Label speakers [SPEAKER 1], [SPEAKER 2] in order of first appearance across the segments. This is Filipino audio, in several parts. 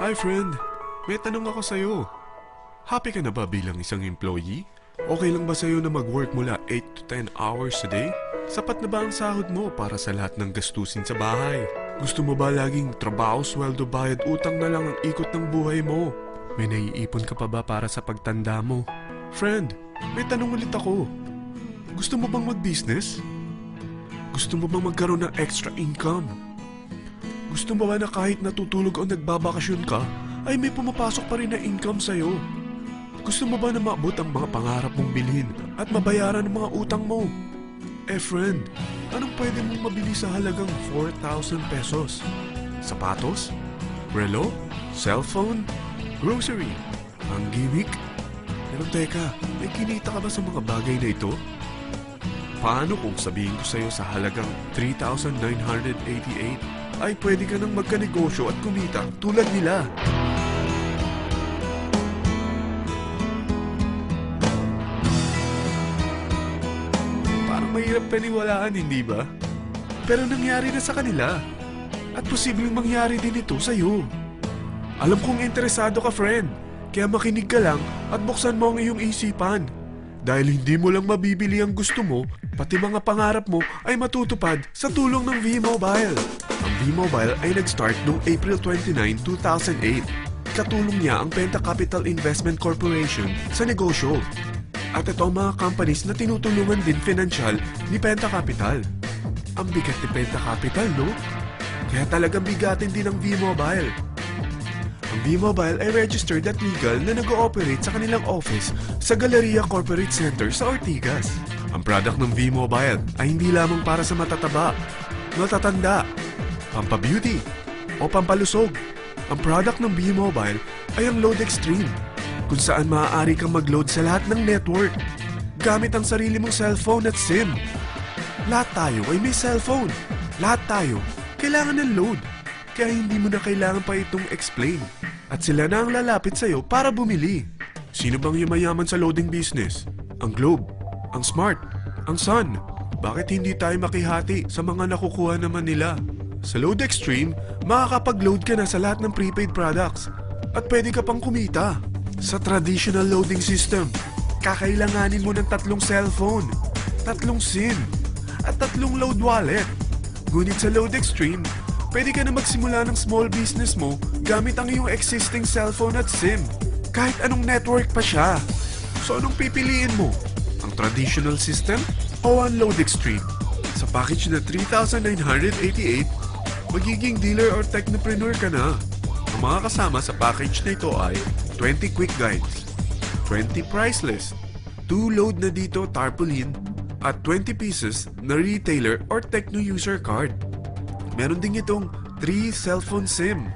[SPEAKER 1] Hi friend, may tanong ako sa'yo. Happy ka na ba bilang isang employee? Okay lang ba sa'yo na mag-work mula 8 to 10 hours a day? Sapat na ba ang sahod mo para sa lahat ng gastusin sa bahay? Gusto mo ba laging trabaho, sweldo, bayad, utang na lang ang ikot ng buhay mo? May naiipon ka pa ba para sa pagtanda mo? Friend, may tanong ulit ako. Gusto mo bang mag-business? Gusto mo bang magkaroon ng extra income? Gusto mo ba na kahit natutulog o nagbabakasyon ka, ay may pumapasok pa rin na income sa'yo? Gusto mo ba na maabot ang mga pangarap mong bilhin at mabayaran ang mga utang mo? Eh friend, anong pwede mong mabili sa halagang 4,000 pesos? Sapatos? Relo? Cellphone? Grocery? Ang gimmick? Pero teka, may kinita ka ba sa mga bagay na ito? Paano kung sabihin ko sa'yo sa halagang 3,988 ay pwede ka nang magkanegosyo at kumita tulad nila? Parang mahirap paniwalaan, hindi ba? Pero nangyari na sa kanila. At posibleng mangyari din ito sa'yo. Alam kong interesado ka, friend. Kaya makinig ka lang at buksan mo ang iyong isipan. Dahil hindi mo lang mabibili ang gusto mo, pati mga pangarap mo ay matutupad sa tulong ng V-Mobile. Ang V-Mobile ay nag-start noong April 29, 2008. Katulong niya ang Penta Capital Investment Corporation sa negosyo. At ito ang mga companies na tinutulungan din pinansyal ni Penta Capital. Ang bigat ni Penta Capital, no? Kaya talagang bigatin din ang V-Mobile. Ang V-Mobile ay registered at legal na nag-ooperate sa kanilang office sa Galleria Corporate Center sa Ortigas. Ang product ng V-Mobile ay hindi lamang para sa matataba, matatanda, pampabeauty, o pampalusog. Ang product ng V-Mobile ay ang Load Extreme, kung saan maaari kang mag-load sa lahat ng network gamit ang sarili mong cellphone at SIM. Lahat tayo ay may cellphone. Lahat tayo kailangan ng load. Kaya hindi mo na kailangan pa itong explain. At sila na ang lalapit sa'yo para bumili. Sino bang yumayaman sa loading business? Ang Globe, ang Smart, ang Sun. Bakit hindi tayo makihati sa mga nakukuha naman nila? Sa Load Extreme, makakapag-load ka na sa lahat ng prepaid products. At pwede ka pang kumita. Sa traditional loading system, kakailanganin mo ng 3 cellphone, 3 SIM, at 3 load wallet. Ngunit sa Load Extreme, pwede ka na magsimula ng small business mo gamit ang iyong existing cellphone at SIM. Kahit anong network pa siya. So anong pipiliin mo? Ang traditional system o ang Load Extreme? Sa package na 3,988, magiging dealer or technopreneur ka na. Ang mga kasama sa package na ito ay 20 quick guides, 20 price list, 2 load na dito tarpaulin, at 20 pieces na retailer or techno user card. Meron din itong 3 cellphone SIM.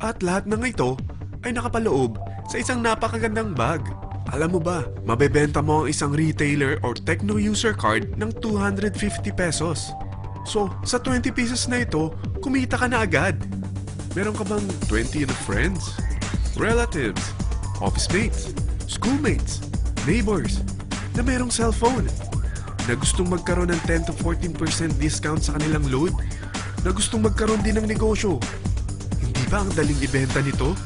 [SPEAKER 1] At lahat ng ito ay nakapaloob sa isang napakagandang bag. Alam mo ba, mabebenta mo ang isang retailer or techno user card ng 250 pesos. So, sa 20 pieces na ito, kumita ka na agad. Meron ka bang 20 na friends, relatives, office mates, schoolmates, neighbors na merong cellphone? Na gustong magkaroon ng 10 to 14% discount sa kanilang load? Na gustong magkaroon din ng negosyo? Hindi ba ang daling ibenta nito?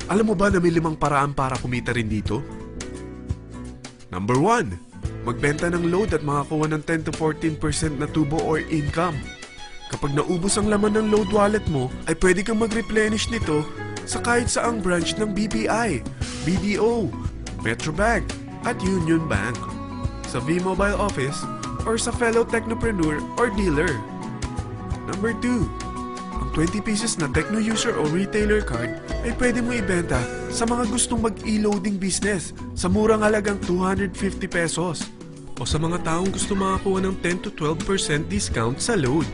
[SPEAKER 1] Alam mo ba na may 5 paraan para kumita rin dito? Number 1, magbenta ng load at makakuha ng 10 to 14% na tubo or income. Kapag naubos ang laman ng load wallet mo, ay pwede kang mag-replenish nito sa kahit saang branch ng BPI, BDO, Metrobank, at Union Bank, sa V-Mobile office, or sa fellow technopreneur or dealer. Number 2, ang 20 pieces na techno user o retailer card ay pwede mo ibenta sa mga gustong mag-e-loading business sa murang halagang 250 pesos o sa mga taong gusto makakuha ng 10 to 12% discount sa load.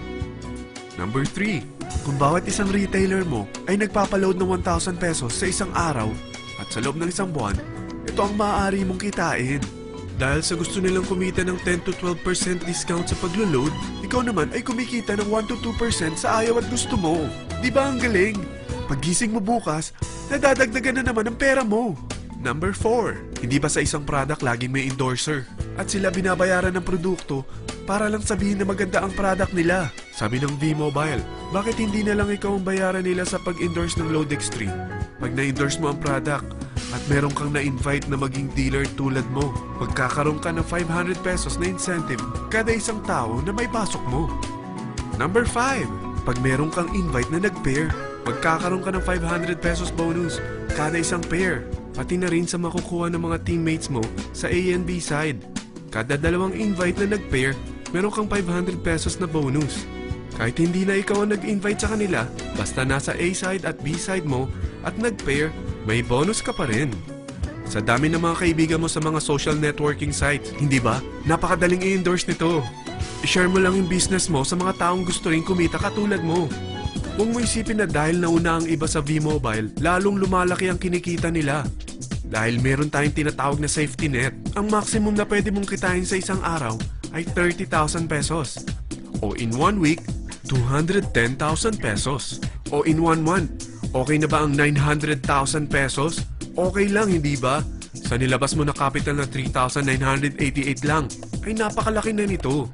[SPEAKER 1] Number 3, kung bawat isang retailer mo ay nagpapaload ng 1,000 pesos sa isang araw at sa loob ng isang buwan, ito ang maaari mong kitain. Dahil sa gusto nilang kumita ng 10 to 12% discount sa paglo-load, ikaw naman ay kumikita ng 1 to 2% sa ayaw at gusto mo. Di ba ang galing? Paggising mo bukas, nadadagdagan na naman ang pera mo. Number 4, hindi ba sa isang product laging may endorser? At sila binabayaran ng produkto para lang sabihin na maganda ang product nila. Sabi ng V-Mobile, bakit hindi na lang ikaw ang bayaran nila sa pag-endorse ng Lodextreme? Pag na-endorse mo ang product at meron kang na-invite na maging dealer tulad mo, magkakaroon ka ng 500 pesos na incentive kada isang tao na may pasok mo. Number 5, pag meron kang invite na nag-pair, magkakaroon ka ng 500 pesos bonus kada isang pair, pati na rin sa makukuha ng mga teammates mo sa A and B side. Kada dalawang invite na nag-pair, meron kang 500 pesos na bonus. Kahit hindi na ikaw ang nag-invite sa kanila, basta nasa A side at B side mo at nag-pair, may bonus ka pa rin. Sa dami ng mga kaibigan mo sa mga social networking sites, hindi ba? Napakadaling i-endorse nito. I-share mo lang yung business mo sa mga taong gusto rin kumita katulad mo. Huwag mo isipin na dahil nauna ang iba sa V-Mobile, lalong lumalaki ang kinikita nila. Dahil meron tayong tinatawag na safety net, ang maximum na pwede mong kitain sa isang araw ay 30,000 pesos. O in 1 week, 210,000 pesos. O in 1 month, okay na ba ang 900,000 pesos? Okay lang, hindi ba? Sa nilabas mo na capital na 3,988 lang, ay napakalaki na nito.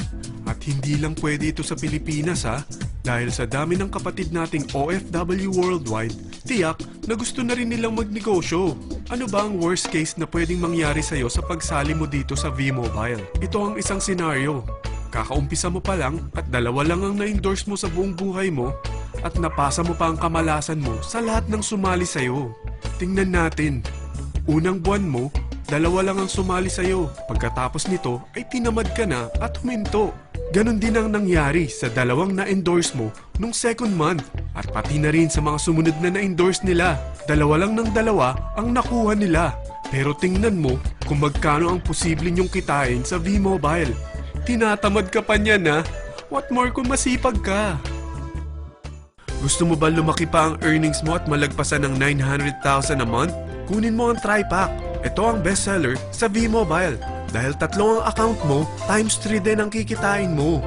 [SPEAKER 1] At hindi lang pwede ito sa Pilipinas ha, dahil sa dami ng kapatid nating OFW worldwide, tiyak na gusto na rin nilang magnegosyo. Ano ba ang worst case na pwedeng mangyari sa'yo sa pagsali mo dito sa V-Mobile? Ito ang isang senaryo. Kakaumpisa mo pa lang at dalawa lang ang na-endorse mo sa buong buhay mo at napasa mo pa ang kamalasan mo sa lahat ng sumali sa'yo. Tingnan natin. Unang buwan mo, dalawa lang ang sumali sa'yo. Pagkatapos nito ay tinamad ka na at huminto. Ganon din ang nangyari sa dalawang na-endorse mo nung second month at pati na rin sa mga sumunod na na-endorse nila. Dalawa lang ng dalawa ang nakuha nila. Pero tingnan mo kung magkano ang posible niyong kitain sa V-Mobile. Tinatamad ka pa niyan ha? What more kung masipag ka? Gusto mo ba lumaki pa ang earnings mo at malagpasan ng 900,000 a month? Kunin mo ang TriPack. Ito ang bestseller sa V-Mobile. Dahil 3 ang account mo, times 3 din ang kikitain mo.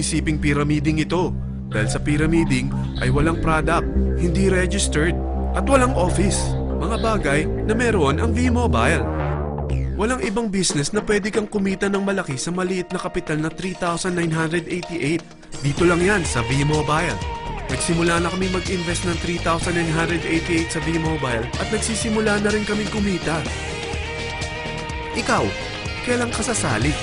[SPEAKER 1] Isiping pyramiding ito dahil sa pyramiding ay walang product, hindi registered at walang office. Mga bagay na meron ang V-Mobile. Walang ibang business na pwede kang kumita ng malaki sa maliit na kapital na 3,988. Dito lang yan sa V-Mobile. Nagsimula na kami mag-invest ng 3,988 sa V-Mobile at nagsisimula na rin kami kumita. Ikaw, kailan ka sasali?